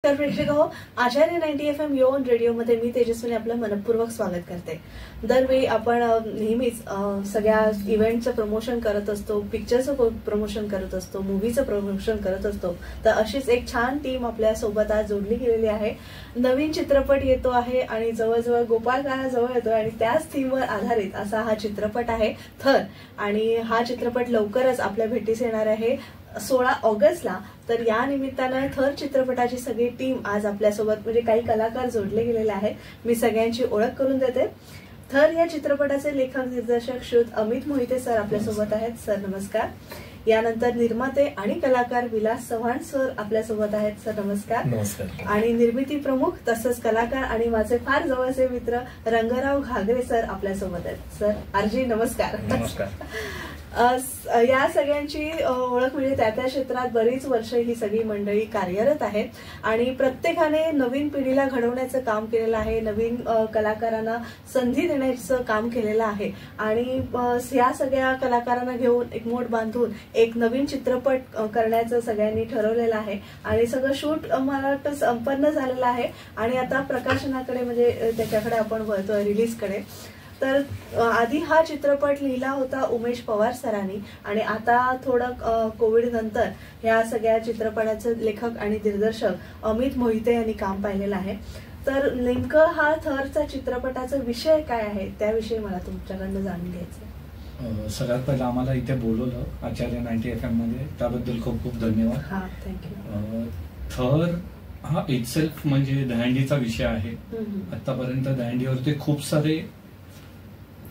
नमस्कार प्रेक्षक हो, आचार्य 90 FM यो ऑन रेडिओमध्ये मी तेजस्विनी आपलं मनपूर्वक स्वागत करते. दरवेळी आपण नेहमीच सगळ्या इव्हेंटचं प्रमोशन करत असतो, पिक्चरचं प्रमोशन करत असतो, मूवीचं प्रमोशन करत असतो. तर अशीच एक छान टीम आपल्या सोबत आज जोडली गेलेली आहे. नवीन चित्रपट येतो आहे आणि जवळजवळ गोपाळकाळा जवळ येतो आणि त्याच थीमवर आधारित असा हा चित्रपट आहे थर. आणि हा चित्रपट लवकरच आपल्या भेटीस येणार आहे 16 ऑगस्टला. तर या निमित्तानं थर चित्रपटाची सगळी टीम आज आपल्यासोबत म्हणजे काही कलाकार जोडले गेलेले आहेत. मी सगळ्यांची ओळख करून देते. थर या चित्रपटाचे लेखक दिग्दर्शक श्रुत अमित मोहिते सर आपल्यासोबत आहेत. सर नमस्कार. यानंतर निर्माते आणि कलाकार विलास चव्हाण सर आपल्यासोबत आहेत. सर नमस्कार. नमस्कार. आणि निर्मिती प्रमुख तसंच कलाकार आणि माझे फार जवळचे मित्र रंगराव घागरे सर आपल्यासोबत आहेत. सर आरजी नमस्कार. नमस्कार. या सगळ्यांची ओळख म्हणजे त्या क्षेत्रात बरीच वर्ष ही सगळी मंडळी कार्यरत आहेत आणि प्रत्येकाने नवीन पिढीला घडवण्याचं काम केलेलं आहे, नवीन कलाकारांना संधी देण्याचं काम केलेलं आहे. आणि या सगळ्या कलाकारांना घेऊन एक मोठ बांधून एक नवीन चित्रपट करण्याचं सगळ्यांनी ठरवलेलं आहे. आणि सगळं शूट मला वाटतं संपन्न झालेलं आहे आणि आता प्रकाशनाकडे म्हणजे त्याच्याकडे आपण वळतोय, रिलीजकडे. तर आधी हा चित्रपट लिहिला होता उमेश पवार सरांनी आणि आता थोडं कोविड नंतर ह्या सगळ्या चित्रपटाचे लेखक आणि दिग्दर्शक अमित मोहिते यांनी काम पाहिलेलं आहे. तर नेमकं हा थरचा चित्रपटाचा विषय काय आहे त्याविषयी मला तुमच्याकडनं जाणून घ्यायचं. सगळ्यात पहिलं आम्हाला इथे बोलवलं आचार्य 90 FM मध्ये, त्याबद्दल खूप खूप धन्यवाद. हा, थँक्यू. थर हा इटसेल्फ म्हणजे दहंडीचा विषय आहे. आतापर्यंत दहंडीवरती खूप सारे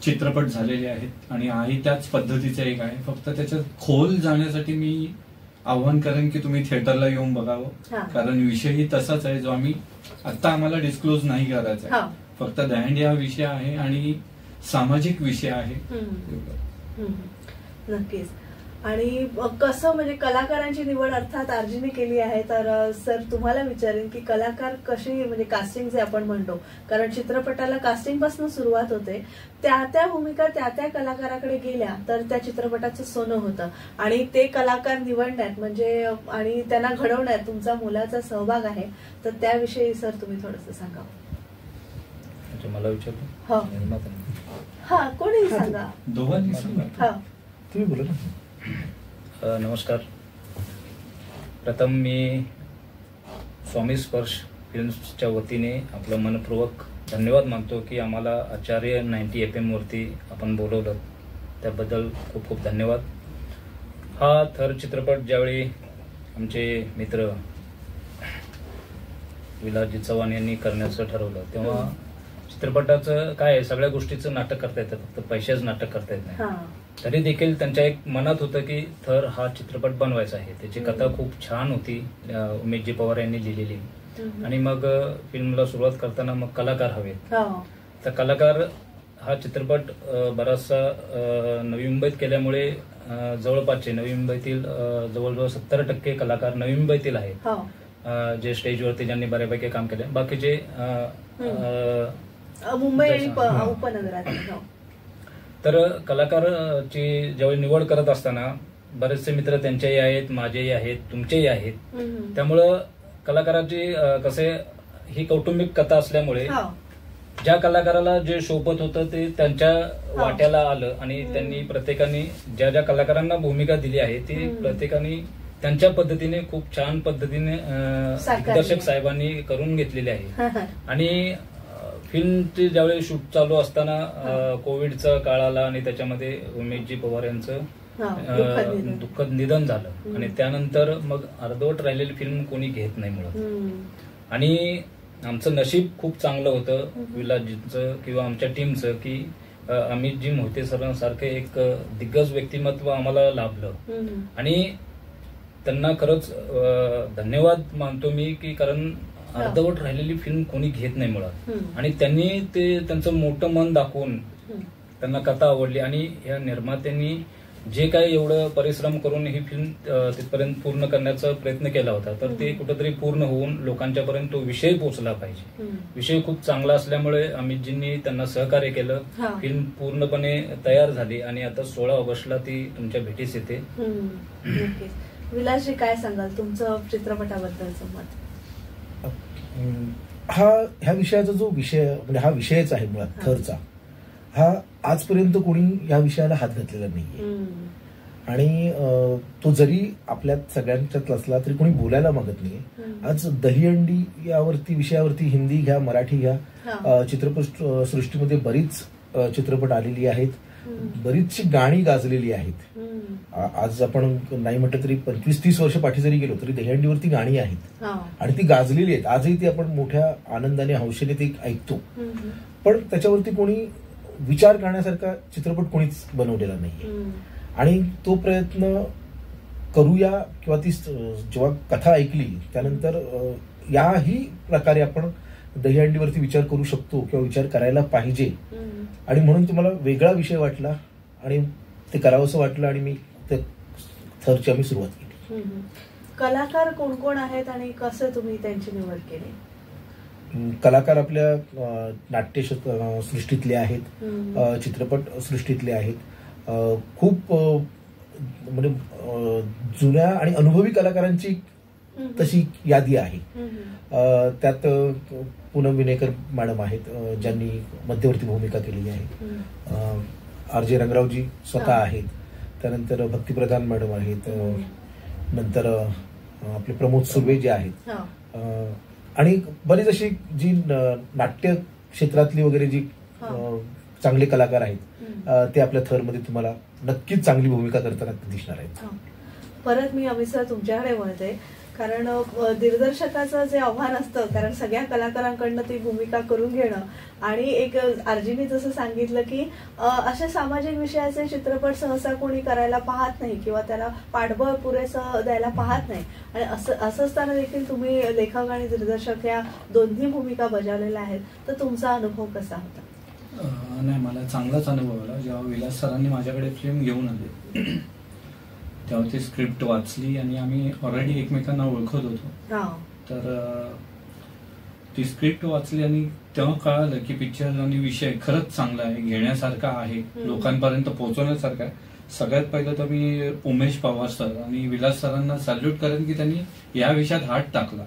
चित्रपट झालेले आहेत आणि आई त्याच पद्धतीचा एक आहे. फक्त त्याच्यात खोल जाण्यासाठी मी आव्हान करेन की तुम्ही थिएटरला येऊन बघावं, कारण विषयही तसाच आहे जो आम्ही आता आम्हाला डिस्क्लोज नाही करायचा आहे. फक्त दहंडी हा विषय आहे आणि सामाजिक विषय आहे. नक्कीच. आणि कसं म्हणजे कलाकारांची निवड अर्थात आरजीने केली आहे. तर सर तुम्हाला विचारेन की कलाकार कशी म्हणजे कास्टिंग जे आपण म्हणतो, कारण चित्रपटाला कास्टिंग पासून सुरुवात होते, त्या भूमिका त्या कलाकाराकडे गेल्या तर त्या चित्रपटाचं सोनं होतं. आणि ते कलाकार निवडण्यात म्हणजे आणि त्यांना घडवण्यात तुमचा मुलाचा सहभाग आहे. तर त्याविषयी सर तुम्ही थोडंसं सांगा. मला विचारलं. हा, कोणीही सांगा. दोघांनी सांगा. हा, तुम्ही बोला. नमस्कार. प्रथम मी स्वामी स्पर्श फिल्म्सच्या वतीने आपलं मनपूर्वक धन्यवाद मानतो की आम्हाला आचार्य 90 FM वरती आपण बोलवलं, त्याबद्दल खूप खूप धन्यवाद. हा थर चित्रपट ज्यावेळी आमचे मित्र विलासजी चव्हाण यांनी करण्याचं ठरवलं तेव्हा चित्रपटाचं काय आहे, सगळ्या गोष्टीचं नाटक करता येतं, फक्त पैशाचं नाटक करता येत नाही. तरी देखील त्यांच्या एक मनात होतं की थर हा चित्रपट बनवायचा आहे. त्याची कथा खूप छान होती, उमेशजी पवार यांनी लिहिलेली. आणि मग फिल्मला सुरुवात करताना मग कलाकार हवेत. तर कलाकार हा चित्रपट बराचसा नवी मुंबईत केल्यामुळे जवळपासचे नवी मुंबईतील जवळजवळ 70% कलाकार नवी मुंबईतील आहेत, जे स्टेजवरती ज्यांनी बऱ्यापैकी काम केले. बाकीचे मुंबई आणि उपनगरात. तर कलाकारची ज्यावेळी निवड करत असताना बरेचसे मित्र त्यांचेही आहेत, माझेही आहेत, तुमचेही आहेत. त्यामुळं कलाकाराची कसे ही कौटुंबिक कथा असल्यामुळे ज्या कलाकाराला जे शोभत होतं ते त्यांच्या वाट्याला आलं आणि त्यांनी प्रत्येकाने ज्या ज्या कलाकारांना भूमिका दिली आहे ती प्रत्येकाने त्यांच्या पद्धतीने खूप छान पद्धतीने दिग्दर्शक साहेबांनी करून घेतलेली आहे. आणि फिल्मचे ज्यावेळी शूट चालू असताना कोविडचा काळ आला आणि त्याच्यामध्ये उमेशजी पवार यांचं दुःखद निधन झालं आणि त्यानंतर मग अर्धवट राहिलेली फिल्म कोणी घेत नाही मुळात. आणि आमचं नशीब खूप चांगलं होतं विलासजींचं किंवा आमच्या टीमचं की अमितजी मोहिते सरांसारखे एक दिग्गज व्यक्तिमत्व आम्हाला लाभलं. आणि त्यांना खरंच धन्यवाद मानतो मी की कारण अर्धवट राहिलेली फिल्म कोणी घेत नाही मुळात. आणि त्यांनी ते त्यांचं मोठं मन दाखवून त्यांना कथा आवडली आणि या निर्मात्यांनी जे काही एवढं परिश्रम करून ही फिल्म तिथपर्यंत पूर्ण करण्याचा प्रयत्न केला होता तर ते कुठेतरी पूर्ण होऊन लोकांच्यापर्यंत तो विषय पोहोचला पाहिजे. विषय खूप चांगला असल्यामुळे अमितजींनी त्यांना सहकार्य केलं. फिल्म पूर्णपणे तयार झाली आणि आता 16 ऑगस्टला ती तुमच्या भेटीस येते. विलासजी काय सांगाल तुमचं चित्रपटाबद्दलचं मत? ह्या विषयाचा जो विषय म्हणजे हा विषयच आहे मुळात थरचा, हा आजपर्यंत कोणी या विषयाला हात घातलेला नाहीये. आणि तो जरी आपल्यात सगळ्यांच्यात असला तरी कोणी बोलायला मागत नाहीये. आज दहीहंडी यावरती विषयावरती हिंदी घ्या, मराठी घ्या, चित्रपट सृष्टीमध्ये बरीच चित्रपट आलेली आहेत, बरीचशी गाणी गाजलेली आहेत. आज आपण नाही म्हटलं तरी 25-30 वर्ष पाठी जरी गेलो तरी दहीहंडीवरती गाणी आहेत आणि ती गाजलेली आहेत. आजही ती आपण मोठ्या आनंदाने हौशेने ती ऐकतो. पण त्याच्यावरती कोणी विचार करण्यासारखा चित्रपट कोणीच बनवलेला नाहीये. आणि तो प्रयत्न करूया किंवा ती जेव्हा कथा ऐकली त्यानंतर याही प्रकारे आपण दहीहंडीवरती विचार करू शकतो किंवा विचार करायला पाहिजे. आणि म्हणून तुम्हाला वेगळा विषय वाटला आणि ते करावंसं वाटलं आणि मी त्या थरची आम्ही सुरुवात केली. कलाकार कोण कोण आहेत आणि कसं तुम्ही त्यांची निवड केली? कलाकार आपल्या नाट्य सृष्टीतले आहेत, चित्रपट सृष्टीतले आहेत, खूप म्हणजे जुन्या आणि अनुभवी कलाकारांची तशी यादी आहे. त्यात पूनम विनेकर मॅडम आहेत ज्यांनी मध्यवर्ती भूमिका केलेली आहे. RJ रंगरावजी स्वतः आहेत. त्यानंतर भक्तिप्रधान मॅडम आहेत. नंतर आपले प्रमोद सुर्वे जे आहेत. आणि बरीच अशी जी नाट्य क्षेत्रातली वगैरे जी चांगले कलाकार आहेत ते आपल्या थरमध्ये तुम्हाला नक्कीच चांगली भूमिका करताना दिसणार आहेत. परत मी अमित सर तुमच्याकडे वळते, कारण दिग्दर्शकाचं जे आव्हान असतं, कारण सगळ्या कलाकारांकडनं ती भूमिका करून घेणं आणि एक आरजीने जसं सांगितलं की अशा सामाजिक विषयाचे चित्रपट सहसा कोणी करायला पाहत नाही किंवा त्याला पाठबळ पुरेसं द्यायला पाहत नाही. आणि असं असताना देखील तुम्ही लेखक आणि दिग्दर्शक या दोन्ही भूमिका बजावलेल्या आहेत. तर तुमचा अनुभव कसा होता? नाही, मला चांगलाच अनुभव आला. जेव्हा विलास सरांनी माझ्याकडे फिल्म घेऊन आले तेव्हा ती स्क्रिप्ट वाचली आणि आम्ही ऑलरेडी एकमेकांना ओळखत होतो. तर ती स्क्रिप्ट वाचली आणि तेव्हा कळालं की पिक्चर आणि विषय खरंच चांगला आहे, घेण्यासारखा आहे, लोकांपर्यंत पोहोचवण्यासारखा आहे. सगळ्यात पहिलं तर मी उमेश पवार सर आणि विलास सरांना सॅल्यूट करेन की त्यांनी या विषयात हात टाकला.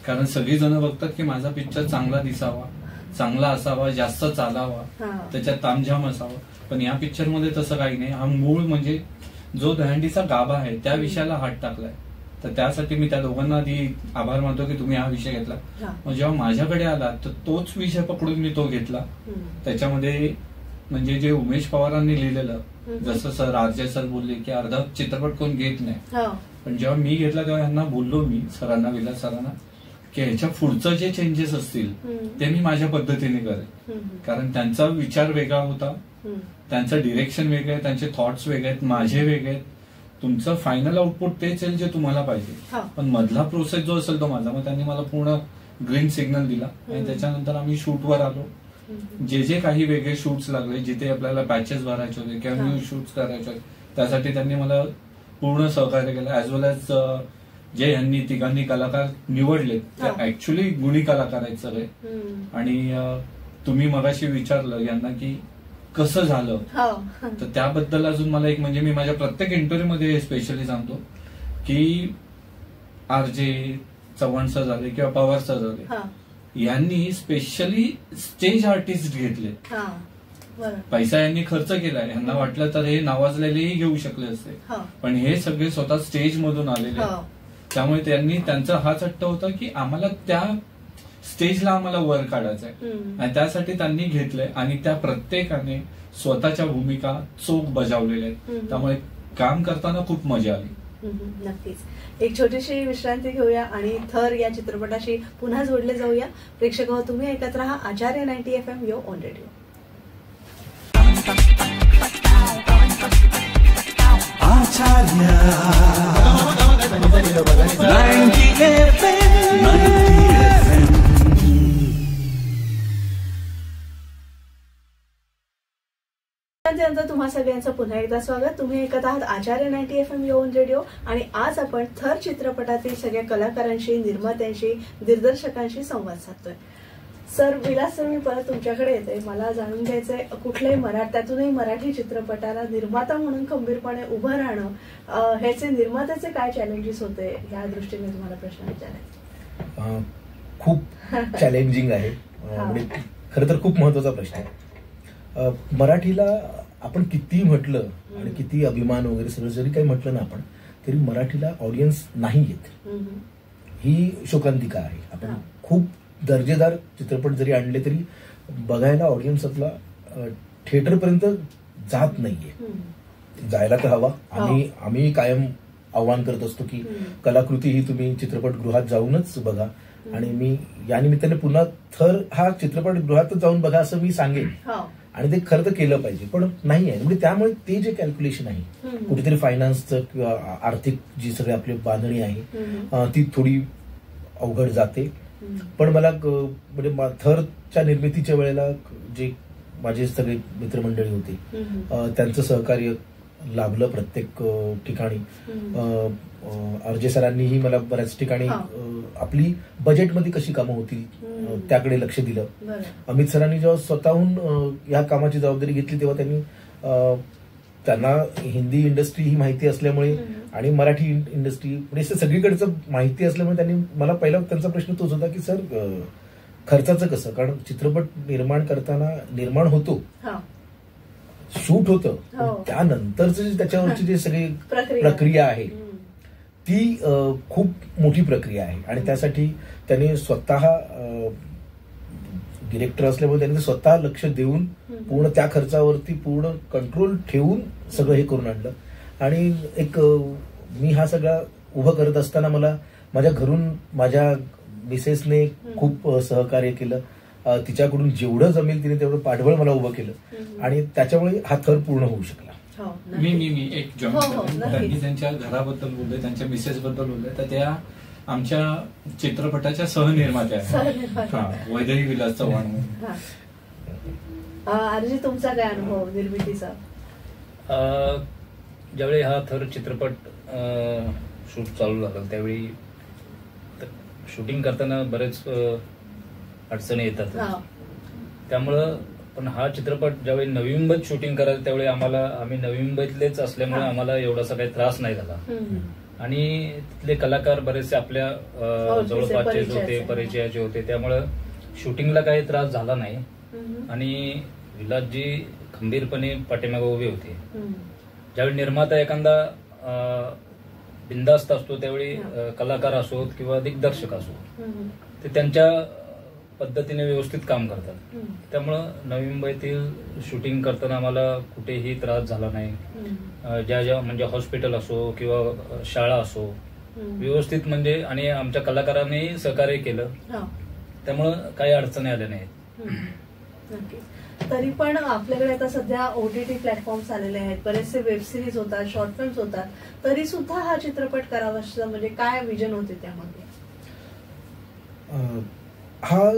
कारण सगळी जण बघतात की माझा पिक्चर चांगला दिसावा, चांगला असावा, जास्त चालावा, त्याच्यात तामझाम असावा. पण या पिक्चर मध्ये तसं काही नाही. हा मूळ म्हणजे जो दहीहंडीचा गाभा आहे त्या विषयाला हात टाकलाय. तर त्यासाठी मी त्या दोघांना आधी आभार मानतो की तुम्ही हा विषय घेतला. मग जेव्हा माझ्याकडे आला तर तोच विषय पकडून मी तो घेतला. त्याच्यामध्ये म्हणजे जे उमेश पवारांनी लिहिलेलं, जसं सर RJ सर बोलले की अर्धा चित्रपट कोण घेत नाही, पण जेव्हा मी घेतला तेव्हा यांना बोललो मी सरांना, विलास सरांना, की ह्याच्या पुढचं जे चेंजेस असतील ते मी माझ्या पद्धतीने करेन. कारण त्यांचा विचार वेगळा होता, त्यांचं डिरेक्शन वेगळं आहे, त्यांचे थॉट्स वेगळे आहेत, माझे वेगळे आहेत. तुमचं फायनल आउटपुट तेच येईल जे तुम्हाला पाहिजे, पण मधला प्रोसेस जो असेल तो माझा. मग त्यांनी मला पूर्ण ग्रीन सिग्नल दिला आणि त्याच्यानंतर आम्ही शूटवर आलो. जे जे काही वेगळे शूट्स लागले, जिथे आपल्याला पॅचेस भरायचे होते किंवा न्यू शूट्स करायचे होते, त्यासाठी त्यांनी मला पूर्ण सहकार्य केलं. ऍज वेल एज जे यांनी तिघांनी कलाकार निवडले ते ऍक्च्युली गुणी कलाकार आहेत सगळे. आणि तुम्ही मगाशी विचारलं यांना की कसं झालं, तर त्याबद्दल अजून मला एक म्हणजे मी माझ्या प्रत्येक इंटरव्ह्यू मध्ये स्पेशली सांगतो की RJ चव्हाण सर झाले किंवा पवार सर झाले, यांनी स्पेशली स्टेज आर्टिस्ट घेतले. पैसा यांनी खर्च केलाय. यांना वाटलं तर हे नावाजलेलेही घेऊ शकले असते, पण हे सगळे स्वतः स्टेज मधून आलेले. त्यामुळे त्यांनी त्यांचा हाच हट्ट होता की आम्हाला त्या स्टेजला आम्हाला वर काढायचंय आणि त्यासाठी त्यांनी घेतलंय. आणि त्या प्रत्येकाने स्वतःच्या भूमिका चोख बजावलेल्या आहेत. त्यामुळे काम करताना खूप मजा आली. नक्कीच. एक छोटीशी विश्रांती घेऊया आणि थर या चित्रपटाशी पुन्हा जोडले जाऊया. प्रेक्षक हो, तुम्ही ऐकत राहा आचार्य 90 FM यो ऑन रेडिओ. त्यानंतर तुम्हा सगळ्यांचं पुन्हा एकदा स्वागत. तुम्ही ऐकत आहात आचार्य 90 FM यो ऑन रेडिओ आणि आज आपण थर चित्रपटातील सगळ्या कलाकारांशी, निर्मात्यांशी, दिग्दर्शकांशी संवाद साधतोय. सर, विलास सर, मी परत तुमच्याकडे येते. मला जाणून घ्यायचंय कुठल्याही त्यातूनही मराठी चित्रपटाला निर्माता म्हणून खंबीरपणे उभं राहणं, ह्याचे निर्मात्याचे काय चॅलेंजेस होते, या दृष्टीने तुम्हाला प्रश्न विचारायचा. खूप चॅलेंजिंग आहे. म्हणजे खरं तर खूप महत्वाचा प्रश्न आहे. मराठीला आपण किती म्हटलं आणि किती अभिमान वगैरे सगळं जरी काही म्हटलं ना आपण, तरी मराठीला ऑडियन्स नाही येत. ही शोकांतिका आहे. आपण खूप दर्जेदार चित्रपट जरी आणले तरी बघायला ऑडियन्स आपला थिएटरपर्यंत जात नाहीये. जायला तर हवा. आम्ही कायम आव्हान करत असतो की कलाकृती ही तुम्ही चित्रपटगृहात जाऊनच बघा, आणि मी या निमित्ताने पुन्हा थर हा चित्रपटगृहातच जाऊन बघा असं मी सांगेन, आणि ते खरं तर केलं पाहिजे. पण नाही आहे. म्हणजे त्यामुळे ते जे कॅल्क्युलेशन आहे कुठेतरी फायनान्सचं किंवा आर्थिक जी सगळी आपली बांधणी आहे ती थोडी अवघड जाते. पण मला म्हणजे थरच्या निर्मितीच्या वेळेला जे माझे सगळे मित्रमंडळी होते त्यांचं सहकार्य लाभलं प्रत्येक ठिकाणी. अर्जे सरांनीही मला बऱ्याच ठिकाणी आपली बजेटमध्ये कशी कामं होतील त्याकडे लक्ष दिलं. अमित सरांनी जेव्हा स्वतःहून या कामाची जबाबदारी घेतली तेव्हा त्यांना हिंदी इंडस्ट्री ही माहिती असल्यामुळे आणि मराठी इंडस्ट्री म्हणजे सगळीकडचं माहिती असल्यामुळे त्यांनी मला पहिला त्यांचा प्रश्न तोच होता की सर खर्चाचं कसं, कारण चित्रपट निर्माण करताना निर्माण होतो, शूट होतं, त्यानंतरच त्याच्यावरची जी सगळी प्रक्रिया आहे ती खूप मोठी प्रक्रिया आहे. आणि त्यासाठी त्यांनी स्वतः डिरेक्टर असल्यामुळे त्यांनी स्वतः लक्ष देऊन पूर्ण त्या खर्चावरती पूर्ण कंट्रोल ठेवून सगळं हे करून आणलं. आणि एक मी हा सगळा उभं करत असताना मला माझ्या घरून माझ्या मिसेसने खूप सहकार्य केलं. तिच्याकडून जेवढं जमेल तिने तेवढं पाठबळ मला उभं केलं आणि त्याच्यामुळे हा थर पूर्ण होऊ शकला. मी एक जॉईन त्यांनी त्यांच्या घराबद्दल बोलले, त्यांच्या मिसेस बद्दल बोलले, तर त्या आमच्या चित्रपटाच्या सहनिर्मात्या आहेत, वैदेही विलास चव्हाण. आरजी तुमचा काय अनुभव निर्मितीचा? ज्यावेळी हा थर चित्रपट शूट चालू झाला त्यावेळी शूटिंग करताना बरेच अडचणी येतात. त्यामुळं पण हा चित्रपट ज्यावेळी नवी मुंबईत शूटिंग करायचं त्यावेळी आम्ही नवी मुंबईतलेच असल्यामुळे आम्हाला एवढासा काही त्रास नाही झाला. आणि तिथले कलाकार बरेचसे आपल्या जवळपासचे होते, परिचयाचे होते, त्यामुळं शूटिंगला काही त्रास झाला नाही. आणि विलासजी खंबीरपणे पाठीमागे उभे होते. ज्यावेळी निर्माता एखादा बिनधास्त असतो त्यावेळी कलाकार असोत किंवा दिग्दर्शक असोत ते त्यांच्या पद्धतीने व्यवस्थित काम करतात. त्यामुळं नवी मुंबईतील शूटिंग करताना आम्हाला कुठेही त्रास झाला नाही. ज्या म्हणजे हॉस्पिटल असो किंवा शाळा असो व्यवस्थित म्हणजे, आणि आमच्या कलाकारांनी सहकार्य केलं त्यामुळं काही अडचणी आल्या नाहीत. तरी पण आपल्याकडे आता सध्या OTT प्लॅटफॉर्म्स आलेले आहेत, बरेचसे वेब सिरीज होतात, शॉर्ट फिल्म्स होतात, तरी सुद्धा हा चित्रपट करावासा म्हणजे काय विजन होते त्यामध्ये? हा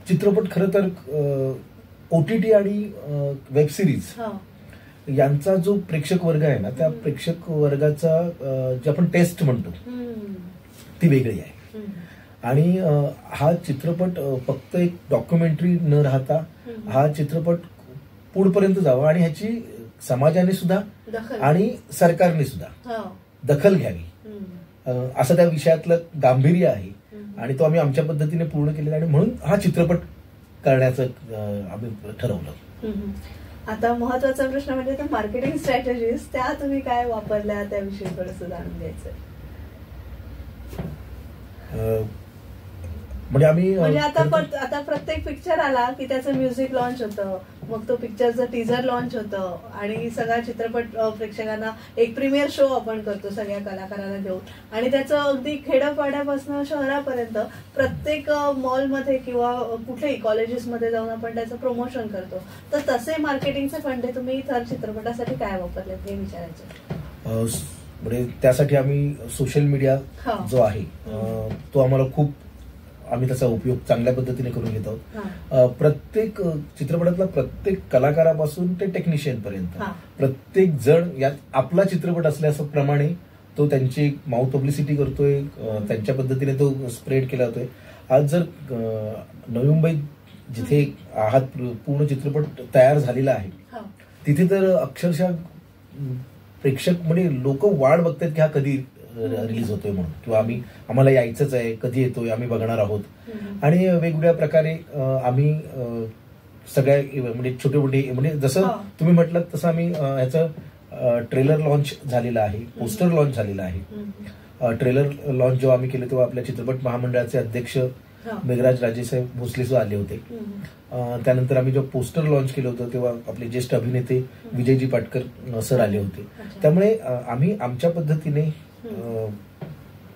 चित्रपट खरं तर OTT आणि वेब सिरीज यांचा जो प्रेक्षक वर्ग आहे ना, त्या प्रेक्षक वर्गाचा जे आपण टेस्ट म्हणतो ती वेगळी आहे. आणि हा चित्रपट फक्त एक डॉक्युमेंटरी न राहता हा चित्रपट पुढपर्यंत जावा आणि ह्याची समाजाने सुद्धा आणि सरकारने सुद्धा दखल घ्यावी असं त्या विषयातलं गांभीर्य आहे. आणि तो आम्ही आमच्या पद्धतीने पूर्ण केलेला आणि म्हणून हा चित्रपट करण्याचं आम्ही ठरवलं. आता महत्वाचा प्रश्न म्हणजे मार्केटिंग स्ट्रॅटेजीज त्या तुम्ही काय वापरल्या त्याविषयी थोडंसं जाणून घ्यायचं. म्हणजे आम्ही म्हणजे आता प्रत्येक पिक्चर आला की त्याचं म्युझिक लॉन्च होतं, मग तो पिक्चरचं टीजर लॉन्च होतं आणि सगळा चित्रपट प्रेक्षकांना एक प्रीमियर शो आपण करतो सगळ्या कलाकारांना देऊन, आणि त्याचं अगदी खेड्यापाड्यापासून शहरापर्यंत प्रत्येक मॉलमध्ये किंवा कुठेही कॉलेजेसमध्ये जाऊन आपण त्याचं प्रमोशन करतो. तर तसे मार्केटिंगचे फंडे तुम्ही थर चित्रपटासाठी काय वापरले हे विचारायचं. म्हणजे त्यासाठी आम्ही सोशल मीडिया जो आहे तो आम्हाला खूप आम्ही त्याचा उपयोग चांगल्या पद्धतीने करून घेत आहोत. प्रत्येक चित्रपटातला प्रत्येक कलाकारापासून ते टेक्निशियन पर्यंत प्रत्येक जण यात आपला चित्रपट असल्याप्रमाणे तो त्यांची माउथ पब्लिसिटी करतोय, त्यांच्या पद्धतीने तो स्प्रेड केला जातोय. आज जर नवी मुंबईत जिथे आहात पूर्ण चित्रपट तयार झालेला आहे तिथे तर अक्षरशः प्रेक्षक म्हणजे लोक वाट बघतात की हा कधी रिलीज होतोय म्हणून, किंवा आम्हाला यायचंच आहे, कधी येतोय, आम्ही बघणार आहोत. आणि वेगवेगळ्या प्रकारे आम्ही सगळ्या म्हणजे छोटे मोठे म्हणजे जसं तुम्ही म्हटलं तसं आम्ही ह्याचं ट्रेलर लॉन्च झालेलं आहे, पोस्टर लॉन्च झालेलं आहे. ट्रेलर लॉन्च जेव्हा आम्ही केलं तेव्हा आपल्या चित्रपट महामंडळाचे अध्यक्ष मेघराज राजेसाहेब भोसले सुद्धा आले होते. त्यानंतर आम्ही जेव्हा पोस्टर लॉन्च केलं होतं तेव्हा आपले ज्येष्ठ अभिनेते विजयजी पाटकर सर आले होते. त्यामुळे आम्ही आमच्या पद्धतीने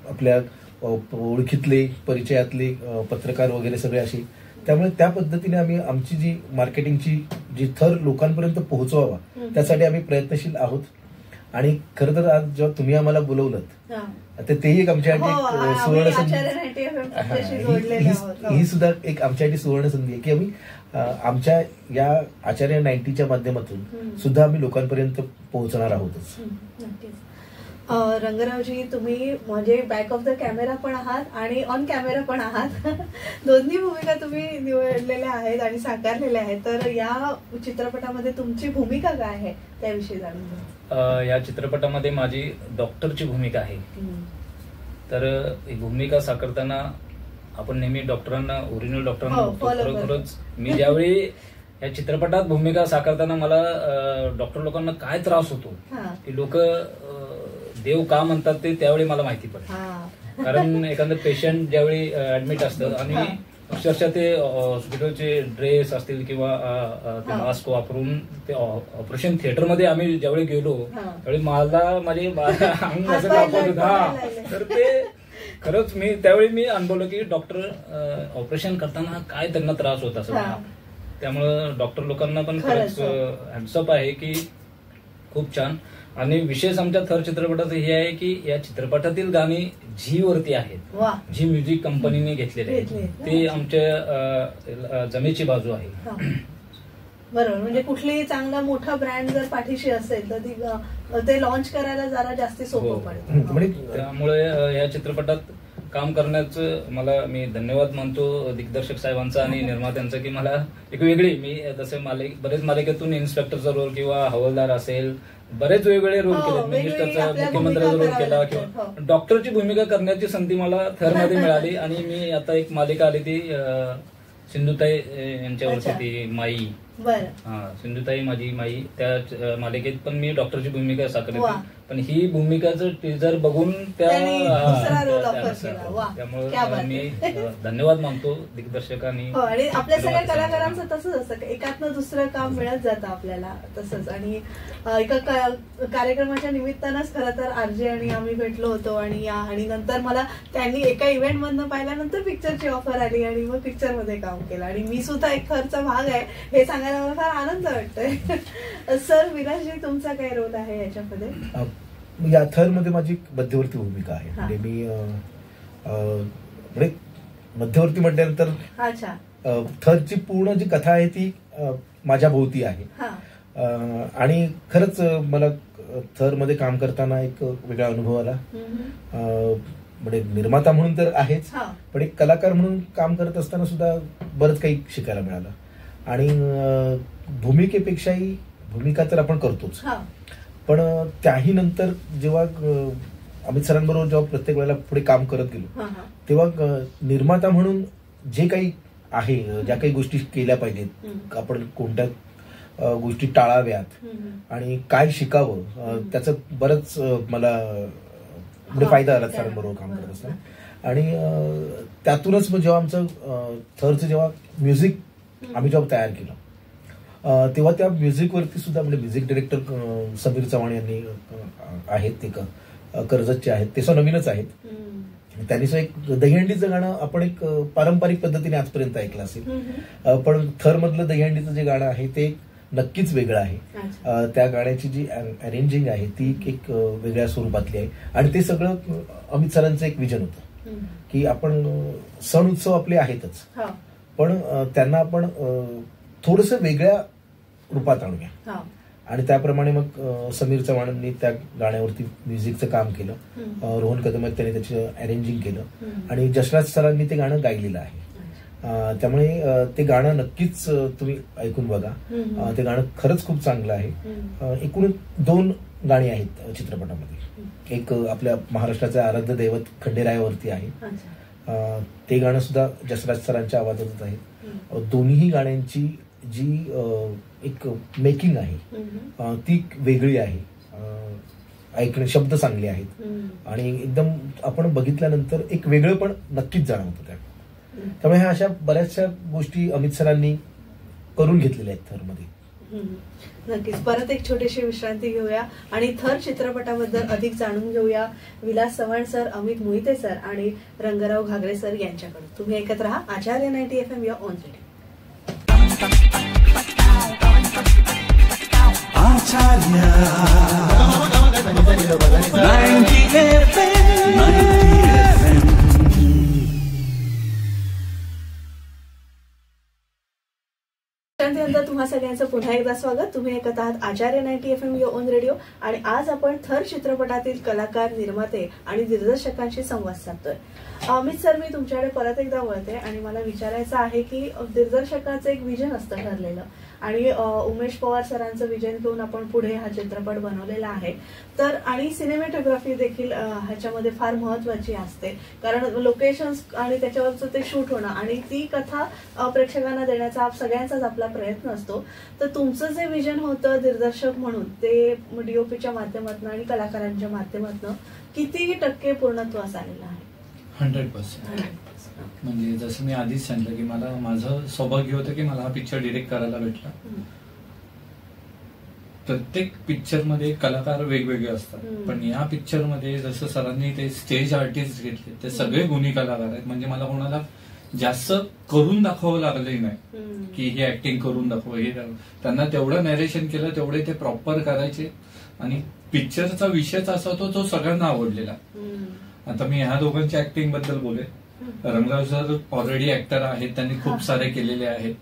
आपल्या ओळखीतले परिचयातले पत्रकार वगैरे सगळे असे, त्यामुळे त्या पद्धतीने आम्ही आमची जी मार्केटिंगची जी थर लोकांपर्यंत पोहोचवावा त्यासाठी आम्ही प्रयत्नशील आहोत. आणि खरं तर आज जेव्हा तुम्ही आम्हाला बोलवलं तर तेही एक आमच्यासाठी सुवर्ण संधी, ही सुद्धा एक आमच्यासाठी सुवर्ण संधी आहे की आम्ही आमच्या या आचार्य 90च्या माध्यमातून सुद्धा आम्ही लोकांपर्यंत पोहोचणार आहोतच. रंगरावजी, तुम्ही म्हणजे बॅक ऑफ द कॅमेरा पण आहात आणि ऑन कॅमेरा पण आहात. दोन्ही भूमिका तुम्ही निवडलेल्या आहेत आणि साकारलेल्या आहेत. तर या चित्रपटामध्ये तुमची भूमिका काय आहे त्याविषयी जाणून घ्या. या चित्रपटामध्ये माझी डॉक्टरची भूमिका आहे. तर ही भूमिका साकारताना आपण नेहमी डॉक्टरांना, ओरिजिनल डॉक्टरांना खरोखरच मी ज्यावेळी या चित्रपटात भूमिका साकारताना मला डॉक्टर लोकांना काय त्रास होतो, की लोक देव का म्हणतात ते त्यावेळी मला माहिती पडतं. कारण एखादं पेशंट ज्यावेळी ऍडमिट असतं आणि अक्षरशः ते हॉस्पिटलचे ड्रेस असतील किंवा ते मास्क वापरून ते ऑपरेशन थिएटरमध्ये आम्ही ज्यावेळी गेलो त्यावेळी मला माझे अंग असं कापत होतं. तर ते खरंच त्यावेळी मी अनुभवलं की डॉक्टर ऑपरेशन करताना काय त्यांना त्रास होत असं. त्यामुळं डॉक्टर लोकांना पण खरंच हॅट्सअप आहे की खूप छान. आणि विशेष आमच्या थर चित्रपटाचं हे आहे की या चित्रपटातील गाणी झी वरती आहेत, झी म्युझिक कंपनीने घेतलेले आहेत. ते आमच्या जमेची बाजू आहे. बरोबर, म्हणजे कुठलीही चांगला मोठा ब्रँड जर पाठीशी असेल तर ते लॉन्च करायला जरा जास्त सोपं पडतं. त्यामुळे या चित्रपटात काम करण्याचं मी धन्यवाद मानतो दिग्दर्शक साहेबांचा आणि निर्मात्यांचा की मला एक वेगळी, मी तसे बरेच मालिकेतून इन्स्पेक्टरचा रोल किंवा हवालदार असेल, बरेच वेगवेगळे रोल केले. मिनिस्टरचा, मुख्यमंत्र्याचा रोल केला किंवा डॉक्टरची भूमिका करण्याची संधी मला थरमध्ये मिळाली. आणि मी आता एक मालिका आली ती सिंधुताई यांच्यावरती, ती माई, सिंधुताई माझी माई, त्या मालिकेत पण मी डॉक्टरची भूमिका साकारली. पण ही भूमिकाचं टीजर बघून त्यामुळे मी धन्यवाद मानतो दिग्दर्शकांनी. आणि आपल्या सगळ्या कलाकारांचं तसंच असतं, एकातनं दुसरं काम मिळत जातं आपल्याला तसंच. आणि एका कार्यक्रमाच्या निमित्तानंच खरं तर आरजे आणि आम्ही भेटलो होतो आणि नंतर मला त्यांनी एका इव्हेंट मधनं पाहिल्यानंतर पिक्चरची ऑफर आली आणि मग पिक्चर मध्ये काम केलं. आणि मी सुद्धा एक थरचा भाग आहे हे सांगायला मला फार आनंद वाटतोय. सर, विलासजी, तुमचा काय रोल आहे याच्यामध्ये? या थरमध्ये माझी मध्यवर्ती भूमिका आहे. म्हणजे मी मध्यवर्ती म्हटल्यानंतर थरची पूर्ण जी कथा आहे ती माझ्या भोवती आहे. आणि खरंच मला थरमध्ये काम करताना एक वेगळा अनुभव आला. म्हणजे निर्माता म्हणून तर आहेच, पण एक कलाकार म्हणून काम करत असताना सुद्धा बरंच काही शिकायला मिळालं. आणि भूमिकेपेक्षाही भूमिका तर आपण करतोच, पण त्याही नंतर जेव्हा अमित सरांबरोबर जेव्हा प्रत्येक वेळेला पुढे काम करत गेलो तेव्हा निर्माता म्हणून जे काही आहे, ज्या काही गोष्टी केल्या पाहिजेत, आपण कोणत्या गोष्टी टाळाव्यात आणि काय शिकावं, त्याचा बरंच मला फायदा आला सरांबरोबर काम करत असताना. आणि त्यातूनच जेव्हा आमचं थरचं जेव्हा म्युझिक आम्ही जेव्हा तयार केलं तेव्हा त्या म्युझिकवरती सुद्धा म्हणजे म्युझिक डायरेक्टर समीर चव्हाण यांनी आहेत, ते कर्जतचे आहेत, ते सुद्धा नवीनच आहेत. त्यांनी सुद्धा एक दहीहंडीचं गाणं आपण एक पारंपरिक पद्धतीने आजपर्यंत ऐकलं असेल, पण थर मधलं दहीहंडीचं जे गाणं आहे ते नक्कीच वेगळं आहे. त्या गाण्याची जी अरेंजिंग आहे ती एक वेगळ्या स्वरूपातली आहे. आणि ते सगळं अमित सरांचं एक विजन होतं की आपण सण उत्सव आपले आहेतच, पण त्यांना आपण थोडंसं वेगळ्या रूपात आणूया. आणि त्याप्रमाणे मग समीर चव्हाणांनी त्या गाण्यावरती म्युझिकचं काम केलं, रोहन कदम त्यांनी त्याचं अरेंजिंग केलं आणि जसराज सरांनी ते गाणं गायलेलं आहे. त्यामुळे ते गाणं नक्कीच तुम्ही ऐकून बघा. ते गाणं खरंच खूप चांगलं आहे. एकूण 2 गाणी आहेत चित्रपटामध्ये. एक आपल्या महाराष्ट्राचे आराध्य दैवत खंडेरायावरती आहे. ते गाणं सुद्धा जसराज सरांच्या आवाजातच आहे. दोन्ही गाण्यांची जी एक मेकिंग आहे ती वेगळी आहे. ऐकणे शब्द चांगले आहेत आणि एकदम आपण बघितल्यानंतर एक वेगळं पण नक्कीच जाणवतं त्या. त्यामुळे ह्या अशा बऱ्याचशा गोष्टी अमित सरांनी करून घेतलेल्या आहेत थरमध्ये. नक्कीच. परत एक छोटीशी विश्रांती घेऊया आणि थर चित्रपटाबद्दल अधिक जाणून घेऊया विलास चव्हाण सर, अमित मोहिते सर आणि रंगराव घागरे सर यांच्याकडून. तुम्ही ऐकत राहा आचार्य 90 FM या ऑन रेडिओ. विश्रांतीनंतर तुम्हा सगळ्यांचं पुन्हा एकदा स्वागत. तुम्ही ऐकत आहात आचार्य 90 FM या ऑन रेडिओ आणि आज आपण थर चित्रपटातील कलाकार, निर्माते आणि दिग्दर्शकांशी संवाद साधतोय. अमित सर, मी तुमच्याकडे परत एकदा वळते आणि मला विचारायचं आहे की दिग्दर्शकाचं एक विजन असतं ठरलेलं आणि उमेश पवार सरांचं विजन घेऊन आपण पुढे हा चित्रपट बनवलेला आहे. तर आणि सिनेमॅटोग्राफी देखील ह्याच्यामध्ये फार महत्वाची असते, कारण लोकेशन्स आणि त्याच्यावरचं ते शूट होणं आणि ती कथा प्रेक्षकांना देण्याचा सगळ्यांचाच आपला प्रयत्न असतो. तर तुमचं जे विजन होतं दिग्दर्शक म्हणून ते डीओपीच्या माध्यमातून आणि कलाकारांच्या माध्यमातून किती टक्के पूर्णत्वास आलेलं आहे? 100%. म्हणजे जसं मी आधीच सांगितलं की मला माझं सौभाग्य होतं की मला हा पिक्चर डिरेक्ट करायला भेटला. प्रत्येक पिक्चर मध्ये कलाकार वेगवेगळे असतात, पण या पिक्चर मध्ये जसं सरांनी ते स्टेज आर्टिस्ट घेतले ते सगळे गुणी कलाकार आहेत. म्हणजे मला कोणाला जास्त करून दाखवावं लागलंही नाही की हे ऍक्टिंग करून दाखव, हे त्यांना तेवढं नॅरेशन केलं तेवढे ते प्रॉपर करायचे आणि पिक्चरचा विषयच असा होता तो सगळ्यांना आवडलेला. आता मी ह्या दोघांच्या ऍक्टिंग बद्दल बोलेन. रंगराव सर ऑलरेडी ऍक्टर आहेत, त्यांनी खूप सारे केलेले आहेत.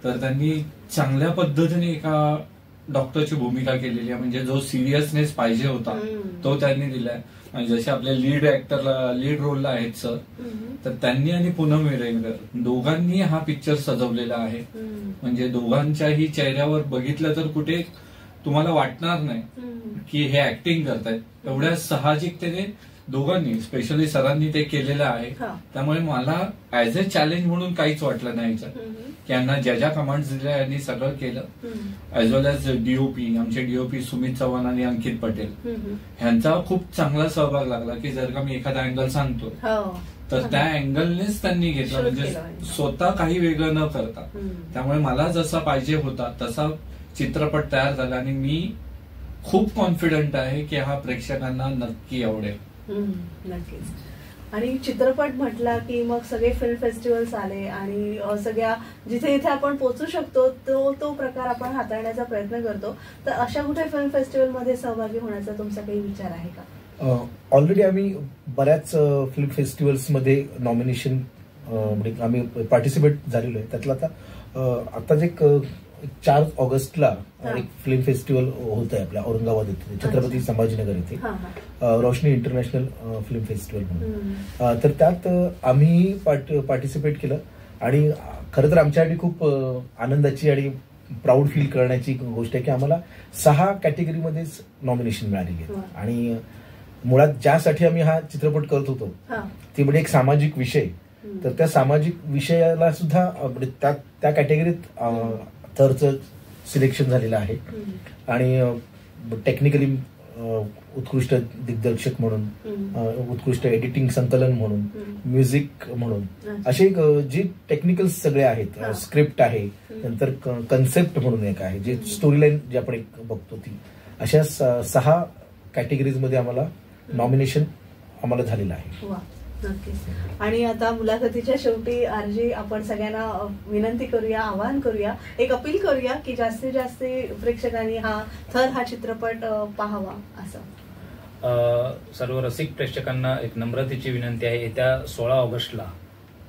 तर त्यांनी चांगल्या पद्धतीने एका डॉक्टरची भूमिका केलेली आहे. म्हणजे जो सिरियसनेस पाहिजे होता तो त्यांनी दिलाय. आणि जसे आपल्या लीड रोलला आहेत सर, तर त्यांनी आणि पूनम वेरेंकर दोघांनी हा पिक्चर सजवलेला आहे. म्हणजे दोघांच्याही चेहऱ्यावर बघितलं तर कुठे तुम्हाला वाटणार नाही की हे ऍक्टिंग करतायत. एवढ्या साहजिकतेने दोघांनी, स्पेशली सरांनी ते केलेलं आहे. त्यामुळे मला ऍज अ चॅलेंज म्हणून काहीच वाटलं नाही की यांना ज्या कमांड्स दिल्या यांनी सगळं केलं. ऍज वेल एज डीओपी, आमचे डीओपी सुमित चव्हाण आणि अंकित पटेल ह्यांचा खूप चांगला सहभाग लागला की जर का मी एखादा अँगल सांगतो तर त्या अँगलनेच त्यांनी घेतलं, म्हणजे स्वतः काही वेगळं न करता. त्यामुळे मला जसा पाहिजे होता तसा चित्रपट तयार झाला आणि मी खूप कॉन्फिडंट आहे की हा प्रेक्षकांना नक्की आवडेल. नक्कीच. आणि चित्रपट म्हटला की मग सगळे फिल्म फेस्टिवल्स आले आणि सगळ्या जिथे जिथे आपण पोहोचू शकतो तो प्रकार आपण हाताळण्याचा प्रयत्न करतो. तर अशा कुठे फिल्म फेस्टिवल मध्ये सहभागी होण्याचा तुमचा काही विचार आहे का? ऑलरेडी आम्ही बऱ्याच फिल्म फेस्टिवल्स मध्ये नॉमिनेशन म्हणजे आम्ही पार्टिसिपेट झालेलो आहे. त्यातला आता जे 4 ऑगस्टला एक फिल्म फेस्टिवल होत आहे आपल्या औरंगाबाद इथे, छत्रपती संभाजीनगर इथे, रोशनी इंटरनॅशनल फिल्म फेस्टिवल म्हणून. तर त्यात आम्ही पार्टिसिपेट केलं आणि खरं तर आमच्यासाठी खूप आनंदाची आणि प्राऊड फील करण्याची गोष्ट आहे की आम्हाला 6 कॅटेगरीमध्येच नॉमिनेशन मिळालेली आहे. आणि मुळात ज्यासाठी आम्ही हा चित्रपट करत होतो ती म्हणजे एक सामाजिक विषय, तर त्या सामाजिक विषयाला सुद्धा त्या कॅटेगरीत थरचं सिलेक्शन झालेलं आहे. आणि टेक्निकली उत्कृष्ट दिग्दर्शक म्हणून, उत्कृष्ट एडिटिंग संकलन म्हणून, म्युझिक म्हणून असे जे टेक्निकल सगळे आहेत, स्क्रिप्ट आहे, नंतर कन्सेप्ट म्हणून एक आहे जे स्टोरी लाईन जे आपण बघतो ती, अशा 6 कॅटेगरीजमध्ये आम्हाला नॉमिनेशन आम्हाला झालेलं आहे. नक्कीच. आणि आता मुलाखतीच्या शेवटी आरजी आपण सगळ्यांना विनंती करूया, आवाहन करूया, एक अपील करूया की जास्तीत जास्त प्रेक्षकांनी हा चित्रपट पाहावा. असं सर्व रसिक प्रेक्षकांना एक नम्रतेची विनंती आहे. येत्या 16 ऑगस्टला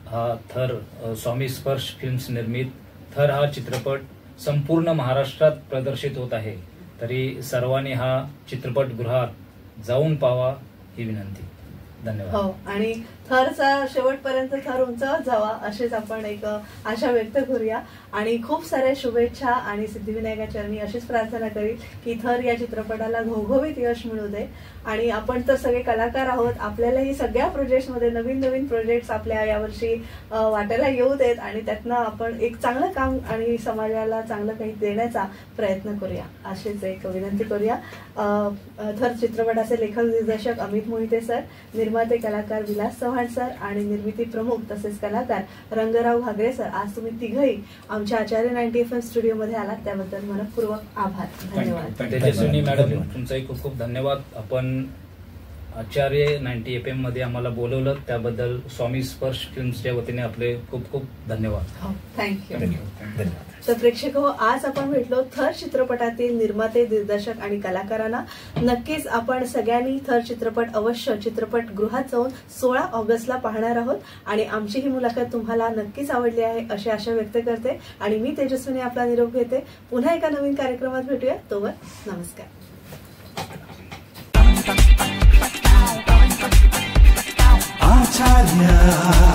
हा थर स्वामी स्पर्श फिल्म्स निर्मित थर हा चित्रपट संपूर्ण महाराष्ट्रात प्रदर्शित होत आहे. तरी सर्वांनी हा चित्रपट गृहात जाऊन पाहावा ही विनंती. धन्यवाद. हो. आणि थरचा शेवटपर्यंत थर उंचावत जावा अशीच आपण एक आशा व्यक्त करूया आणि खूप साऱ्या शुभेच्छा आणि सिद्धिविनायका चरणी अशीच प्रार्थना करील की थर या चित्रपटाला घवघवीत यश मिळू दे आणि आपण तर सगळे कलाकार आहोत, आपल्यालाही सगळ्या प्रोजेक्ट्समध्ये नवीन नवीन प्रोजेक्ट्स आपल्या यावर्षी वाटायला येऊ देत आणि त्यातनं आपण एक चांगलं काम आणि समाजाला चांगलं काही देण्याचा प्रयत्न करूया अशीच एक विनंती करूया. थर चित्रपटाचे लेखक दिग्दर्शक अमित मोहिते सर, निर्माते कलाकार विलास चव्हाण सर आणि निर्मिती प्रमुख तसेच कलाकार रंगराव घागरे सर, आज तुम्ही तिघही आमच्या आचार्य 90 FM स्टुडिओमध्ये आलात त्याबद्दल मनपूर्वक आभार. धन्यवाद. तेजस्विनी मॅडम, तुमचाही खूप खूप धन्यवाद. आपण आचार्य 90 FM मध्ये आम्हाला बोलवलं त्याबद्दल स्वामी स्पर्श फिल्म्सच्या वतीने आपले खूप खूप धन्यवाद. थँक्यू. धन्यवाद. तर प्रेक्षक हो, आज आपण भेटलो थर चित्रपटातील निर्माते दिग्दर्शक आणि कलाकारांना. नक्कीच आपण सगळ्यांनी थर चित्रपट अवश्य चित्रपटगृहात जाऊन 16 ऑगस्टला पाहणार आहोत आणि आमची ही मुलाखत तुम्हाला नक्कीच आवडली आहे अशी आशा व्यक्त करते आणि मी तेजस्विनी आपला निरोप घेते. पुन्हा एका नवीन कार्यक्रमात भेटूया. तोवर नमस्कार. आचार्य